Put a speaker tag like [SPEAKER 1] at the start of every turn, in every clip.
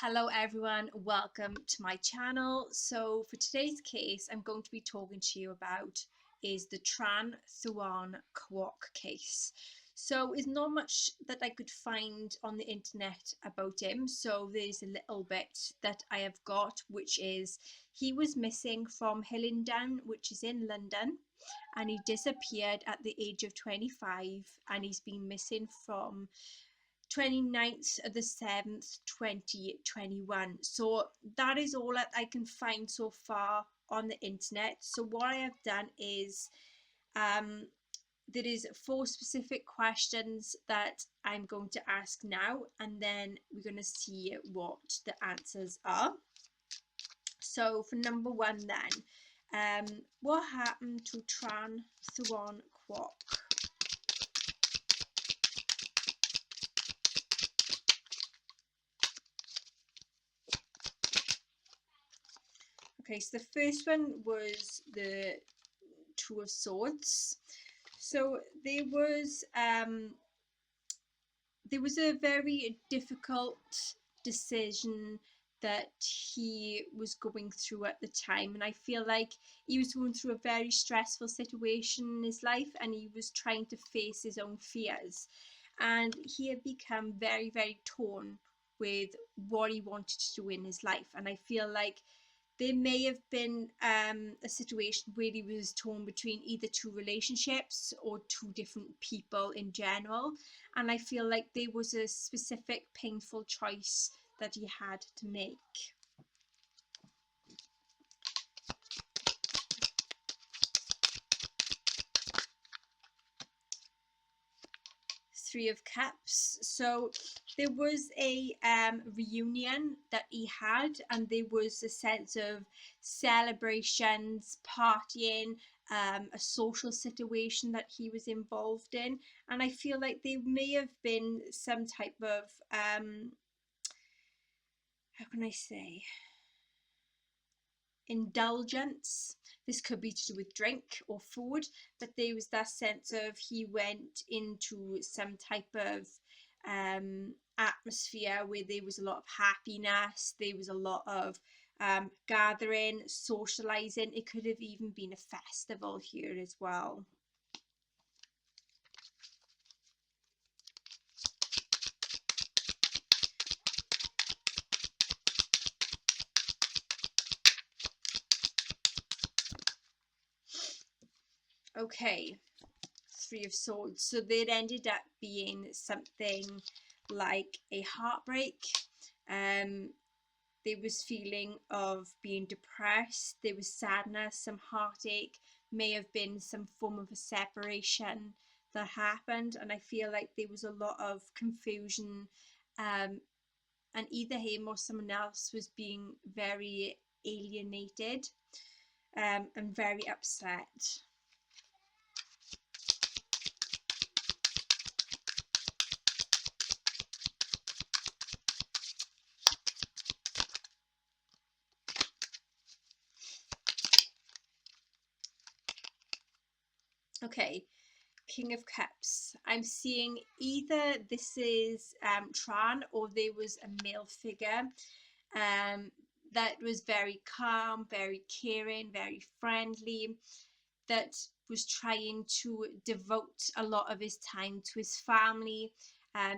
[SPEAKER 1] Hello everyone, welcome to my channel. So for today's case, I'm going to be talking to you about is the Tran Thuan Quoc case. So there's not much that I could find on the internet about him. So there's a little bit that I have got, which is he was missing from Hillingdon, which is in London, and he disappeared at the age of 25, and he's been missing from 29th of the 7th 2021. So that is all that I can find so far on the internet. So what I have done is there is 4 specific questions that I'm going to ask now, and then we're going to see what the answers are. So for number 1 then, what happened to Tran Thuan Quoc? Okay, so the first one was the Two of Swords. So there was a very difficult decision that he was going through at the time, and I feel like he was going through a very stressful situation in his life, and he was trying to face his own fears, and he had become very torn with what he wanted to do in his life. And I feel like there may have been a situation where he was torn between either two relationships or two different people in general, and I feel like there was a specific painful choice that he had to make. Three of Cups. So there was a reunion that he had, and there was a sense of celebrations, partying, a social situation that he was involved in, and I feel like there may have been some type of how can I say, indulgence. This could be to do with drink or food, but there was that sense of he went into some type of atmosphere where there was a lot of happiness, there was a lot of gathering, socializing. It could have even been a festival here as well. Okay, Three of Swords. So there ended up being something like a heartbreak. There was feeling of being depressed, there was sadness, some heartache, may have been some form of a separation that happened, and I feel like there was a lot of confusion, and either him or someone else was being very alienated, and very upset. Okay, King of Cups. I'm seeing either this is Tran, or there was a male figure that was very calm, very caring, very friendly, that was trying to devote a lot of his time to his family.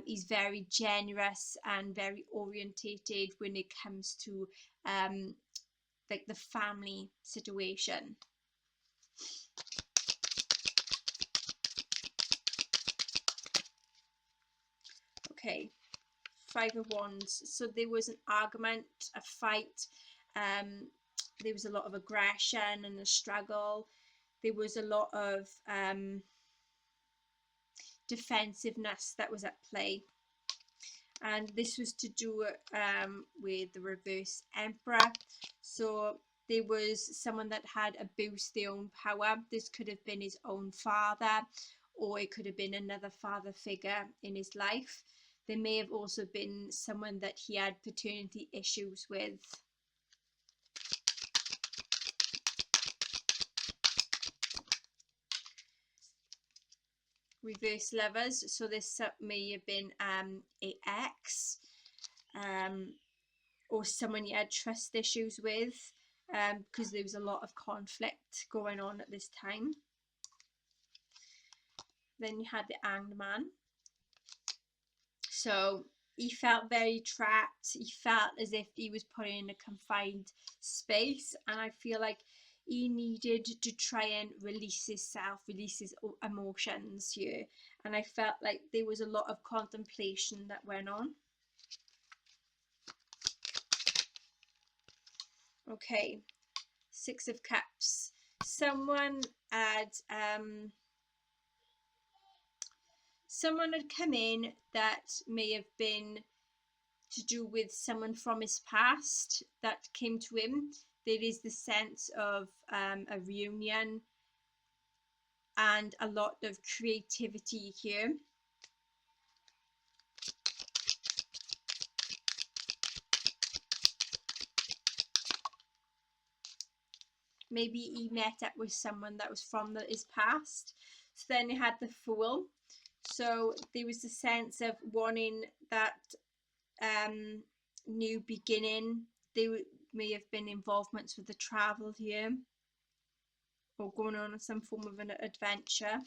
[SPEAKER 1] He's very generous and very orientated when it comes to like the family situation. Okay, Five of Wands. So there was an argument, a fight. There was a lot of aggression and a struggle. There was a lot of defensiveness that was at play. And this was to do with the reverse Emperor. So there was someone that had abused their own power. This could have been his own father, or it could have been another father figure in his life. There may have also been someone that he had paternity issues with. Reverse Lovers. So this may have been a ex. or someone you had trust issues with, because there was a lot of conflict going on at this time. Then you had the Hanged Man. So he felt very trapped. He felt as if he was put in a confined space, and I feel like he needed to try and release himself, release his emotions here. And I felt like there was a lot of contemplation that went on. Okay, Six of Cups. Someone had come in that may have been to do with someone from his past that came to him. There is the sense of a reunion and a lot of creativity here. Maybe he met up with someone that was from his past. So then he had the Fool. So there was a sense of wanting that new beginning. There may have been involvements with the travel here, or going on some form of an adventure.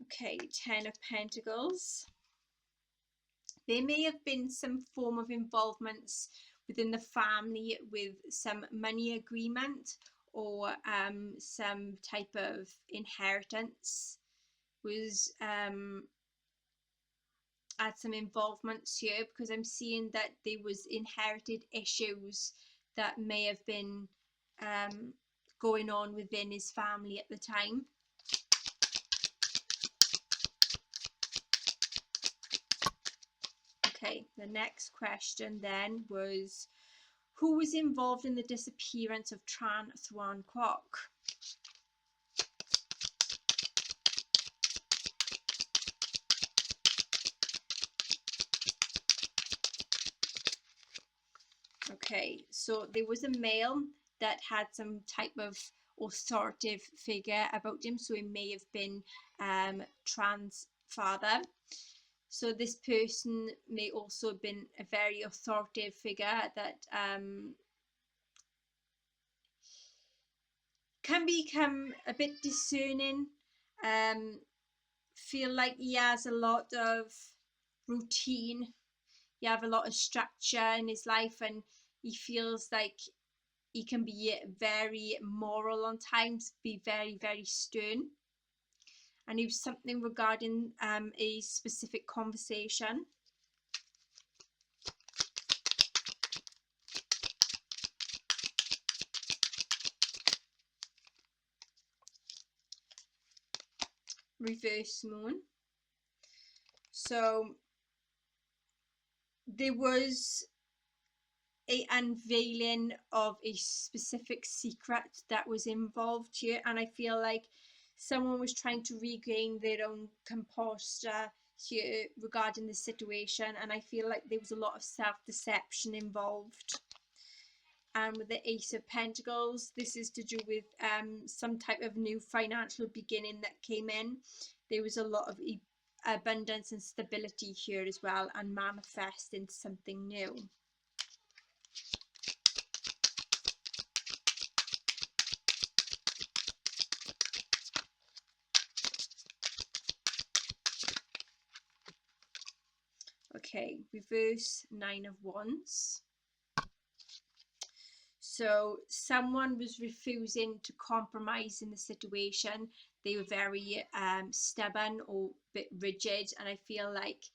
[SPEAKER 1] Okay, Ten of Pentacles. There may have been some form of involvements within the family with some money agreement, or some type of inheritance was had some involvements here, because I'm seeing that there was inherited issues that may have been going on within his family at the time. Okay, the next question then was, who was involved in the disappearance of Tran, Thuan, Quoc? Okay, so there was a male that had some type of authoritative figure about him, so he may have been Tran's father. So this person may also have been a very authoritative figure that can become a bit discerning, feel like he has a lot of routine, he have a lot of structure in his life, and he feels like he can be very moral on times, be very, very stern. And it was something regarding a specific conversation. Reverse Moon. So there was a unveiling of a specific secret that was involved here, and I feel like someone was trying to regain their own composure here regarding the situation, and I feel like there was a lot of self-deception involved. And with the Ace of Pentacles, this is to do with some type of new financial beginning that came in. There was a lot of abundance and stability here as well, and manifesting something new. Okay, reverse Nine of Wands. So someone was refusing to compromise in the situation. They were very stubborn or a bit rigid, and I feel like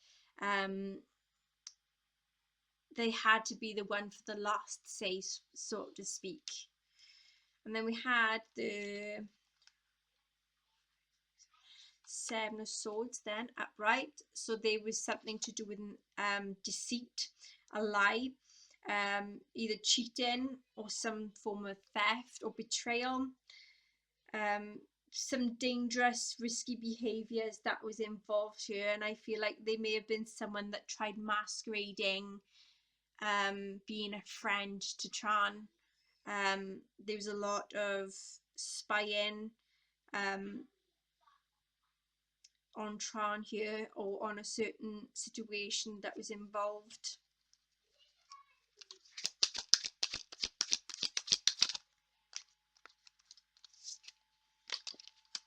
[SPEAKER 1] they had to be the one for the last say, so to speak. And then we had the Seven of Swords then upright. So there was something to do with deceit, a lie, either cheating or some form of theft or betrayal, some dangerous, risky behaviours that was involved here. And I feel like there may have been someone that tried masquerading, being a friend to Tran. There was a lot of spying, on Tran here, or on a certain situation that was involved.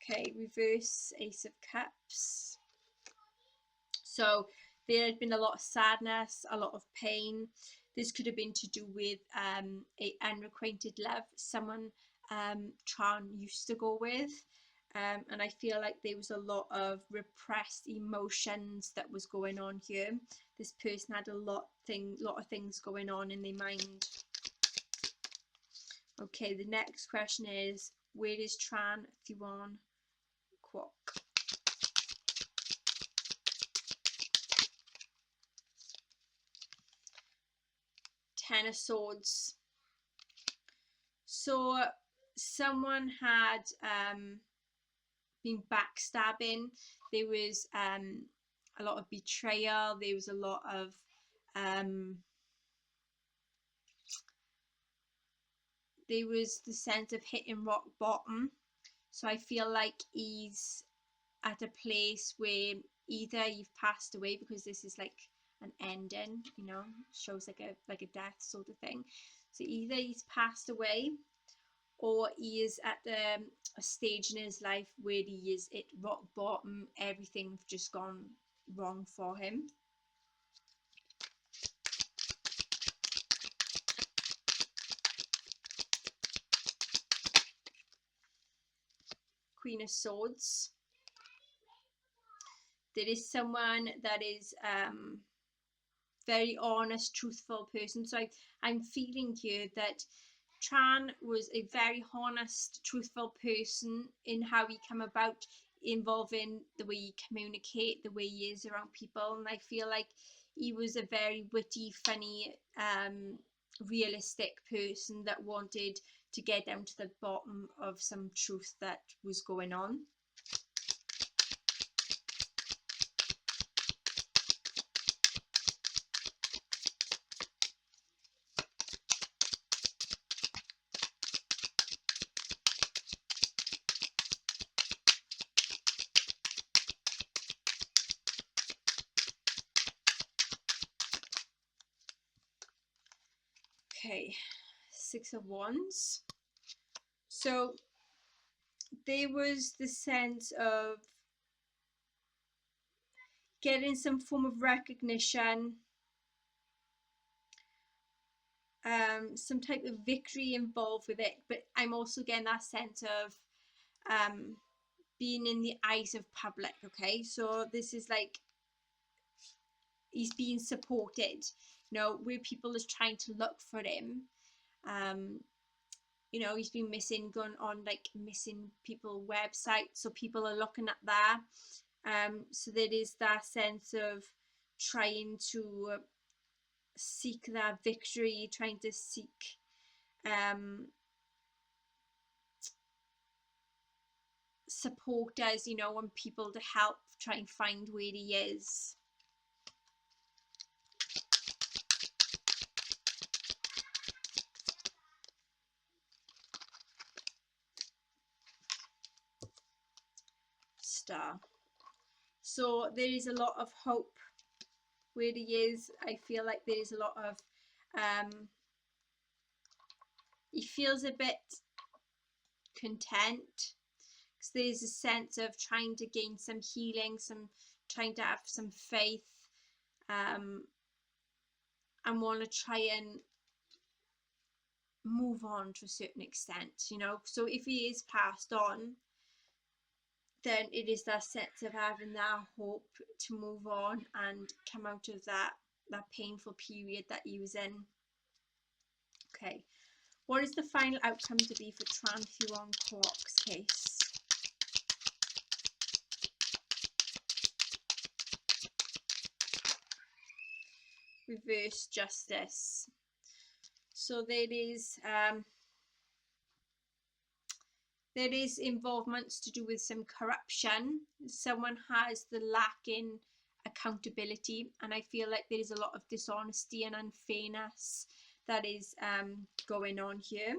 [SPEAKER 1] Okay, reverse Ace of Cups. So there had been a lot of sadness, a lot of pain. This could have been to do with a unrequited love, someone Tran used to go with. And I feel like there was a lot of repressed emotions that was going on here. This person had a lot of things going on in their mind. Okay, the next question is, where is Tran, Thuan, Quoc? Ten of Swords. So someone had been backstabbing. There was a lot of betrayal. There was a lot of there was the sense of hitting rock bottom. So I feel like he's at a place where either you've passed away, because this is like an ending, you know, shows like a death sort of thing. So either he's passed away, or he is at a stage in his life where he is at rock bottom. Everything's just gone wrong for him. Queen of Swords. There is someone that is very honest, truthful person. So I'm feeling here that Tran was a very honest, truthful person in how he came about, involving the way he communicate, the way he is around people. And I feel like he was a very witty, funny, realistic person that wanted to get down to the bottom of some truth that was going on. Okay, Six of Wands. So there was the sense of getting some form of recognition, some type of victory involved with it, but I'm also getting that sense of being in the eyes of public. Okay, so this is like he's being supported, you know, where people is trying to look for him. You know, he's been missing, going on like missing people websites, so people are looking at that. So there is that sense of trying to seek that victory, trying to seek supporters, you know, and people to help try and find where he is. Star. So there is a lot of hope where he is. I feel like there is a lot of he feels a bit content, because there's a sense of trying to gain some healing, trying to have some faith, and want to try and move on to a certain extent, you know. So if he is passed on, then it is that sense of having that hope to move on and come out of that painful period that he was in. Okay, what is the final outcome to be for Tran, Thuan, Quoc's case? Reverse Justice. So there is involvements to do with some corruption. Someone has the lack in accountability, and I feel like there is a lot of dishonesty and unfairness that is going on here.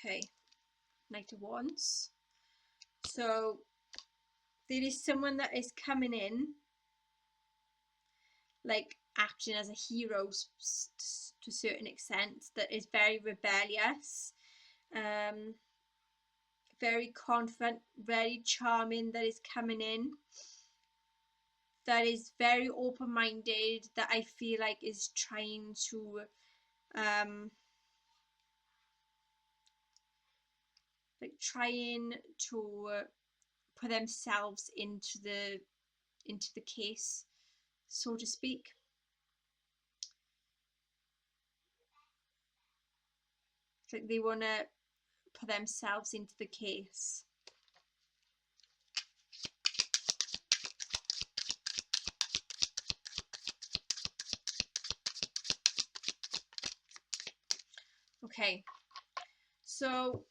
[SPEAKER 1] Okay, Knight of Wands. So there is someone that is coming in, like acting as a hero to a certain extent, that is very rebellious, very confident, very charming, that is coming in, that is very open-minded, that I feel like is trying to trying to put themselves into the case, so to speak. It's like they want to put themselves into the case. Okay, so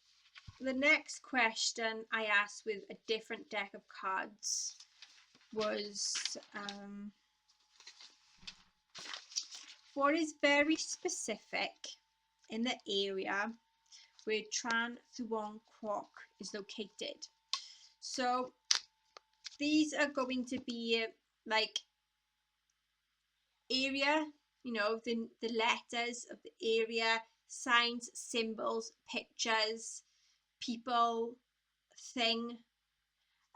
[SPEAKER 1] the next question I asked with a different deck of cards was what is very specific in the area where Tran, Thuan, Quoc is located. So these are going to be like area, you know, the letters of the area, signs, symbols, pictures, people, thing,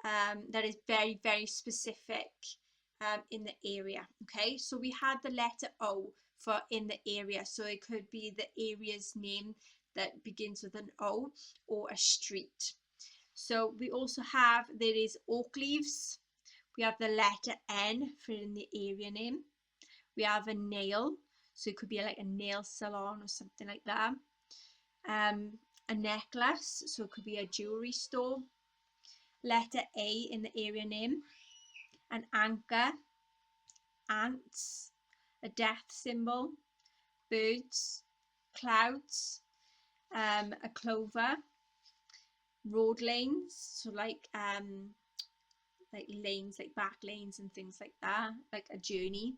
[SPEAKER 1] that is very, very specific in the area. Okay, so we had the letter O for in the area, so it could be the area's name that begins with an O, or a street. So we also have, there is oak leaves, we have the letter N for in the area name, we have a nail, so it could be like a nail salon or something like that, a necklace, so it could be a jewelry store, letter A in the area name, an anchor, ants, a death symbol, birds, clouds, a clover, road lanes, so like lanes, like back lanes and things like that, like a journey,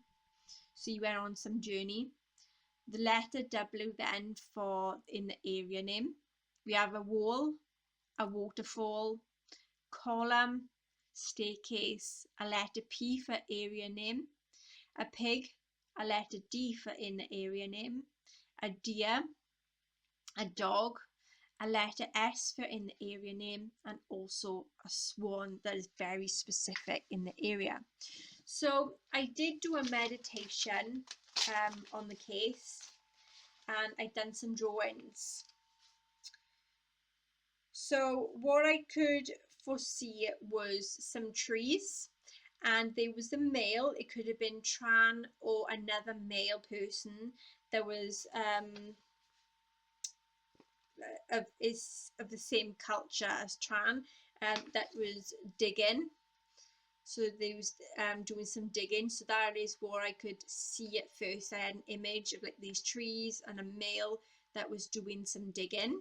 [SPEAKER 1] so you went on some journey. The letter W then for in the area name, we have a wall, a waterfall, column, staircase, a letter P for area name, a pig, a letter D for in the area name, a deer, a dog, a letter S for in the area name, and also a swan that is very specific in the area. So I did do a meditation on the case, and I've done some drawings. So what I could foresee was some trees, and there was a male, it could have been Tran or another male person that was of the same culture as Tran, that was digging. So they was doing some digging. So that is what I could see at first. I had an image of like these trees and a male that was doing some digging.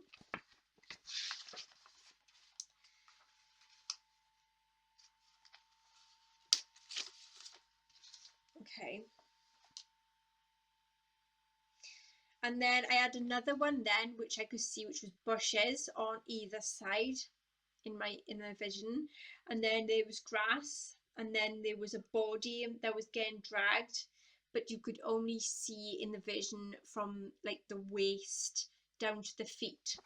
[SPEAKER 1] Okay. And then I had another one then, which I could see, which was bushes on either side in my vision. And then there was grass, and then there was a body that was getting dragged, but you could only see in the vision from like the waist down to the feet.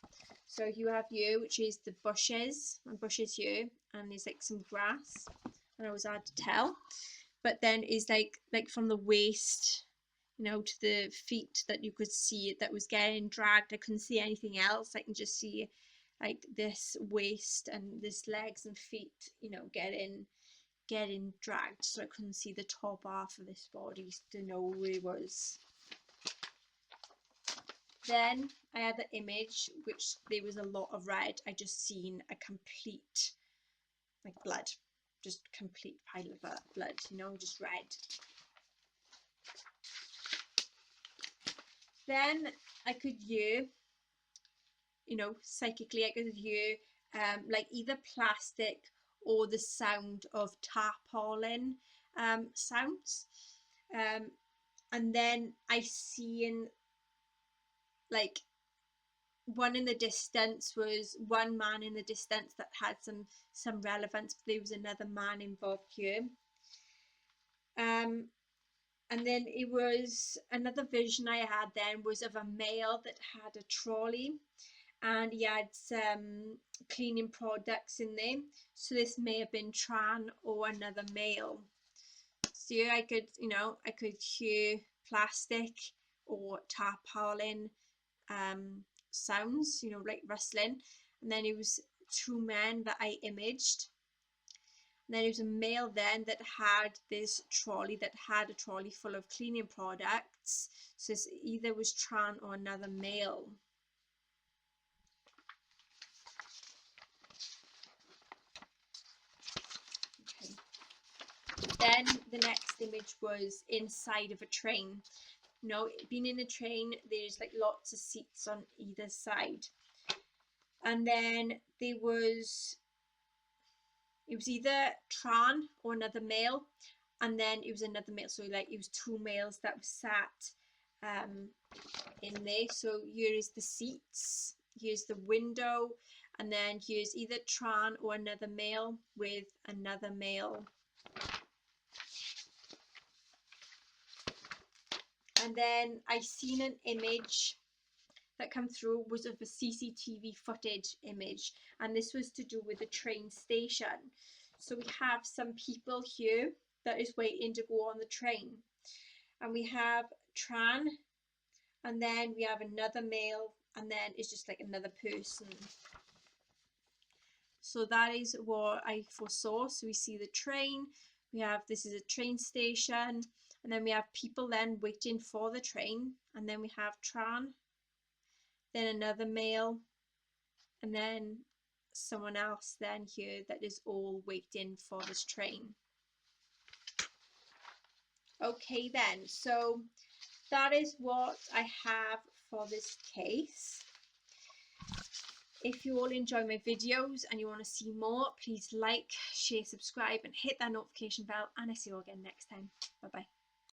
[SPEAKER 1] So you have you, which is the bushes, and bushes here, and there's like some grass, and it was hard to tell. But then is like from the waist, you know, to the feet, that you could see it, that was getting dragged. I couldn't see anything else. I can just see like this waist and this legs and feet, you know, getting dragged. So I couldn't see the top half of this body to know where it was. Then I had the image, which there was a lot of red. I just seen a complete like blood, just complete pile of blood, you know, just red. Then I could hear, you know, psychically I could hear like either plastic or the sound of tarpaulin sounds, and then I seen like one in the distance was one man in the distance that had some relevance, but there was another man involved here. And then it was another vision I had then was of a male that had a trolley, and he had some cleaning products in there. So this may have been Tran or another male. So here I could, I could hear plastic or tarpaulin sounds, like rustling. And then it was two men that I imaged. And then it was a male then that had this trolley, that had a trolley full of cleaning products. So this either was Tran or another male. Okay. Then the next image was inside of a train. Being in a train, there's like lots of seats on either side. And then it was either Tran or another male, and then it was another male. So like it was two males that sat in there. So here is the seats, here's the window, and then here's either Tran or another male with another male. And then I seen an image that come through was of a CCTV footage image, and this was to do with the train station. So we have some people here that is waiting to go on the train, and we have Tran, and then we have another male, and then it's just like another person. So that is what I foresaw. So we see the train, this is a train station, and then we have people then waiting for the train, and then we have Tran, then another male, and then someone else then here that is all waiting for this train. Okay then, so that is what I have for this case. If you all enjoy my videos and you want to see more, please like, share, subscribe and hit that notification bell, and I see you all again next time. Bye bye.